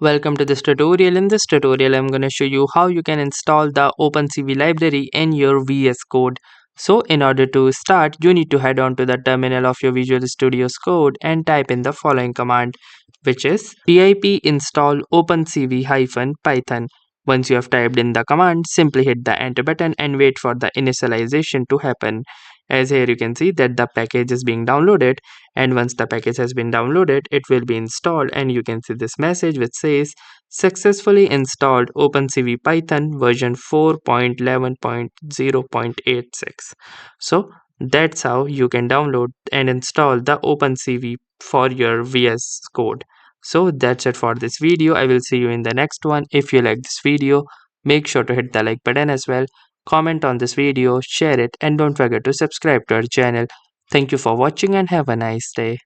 Welcome to this tutorial. In this tutorial, I'm going to show you how you can install the opencv library in your VS Code. So in order to start, you need to head on to the terminal of your Visual Studio's Code and type in the following command, which is pip install opencv-python. Once you have typed in the command, simply hit the enter button and wait for the initialization to happen. As here you can see that the package is being downloaded, and once the package has been downloaded it will be installed, and you can see this message which says successfully installed opencv python version 4.11.0.86. So that's how you can download and install the opencv for your VS Code. So that's it for this video. I will see you in the next one. If you like this video, make sure to hit the like button as well, comment on this video, share it, and don't forget to subscribe to our channel. Thank you for watching and have a nice day.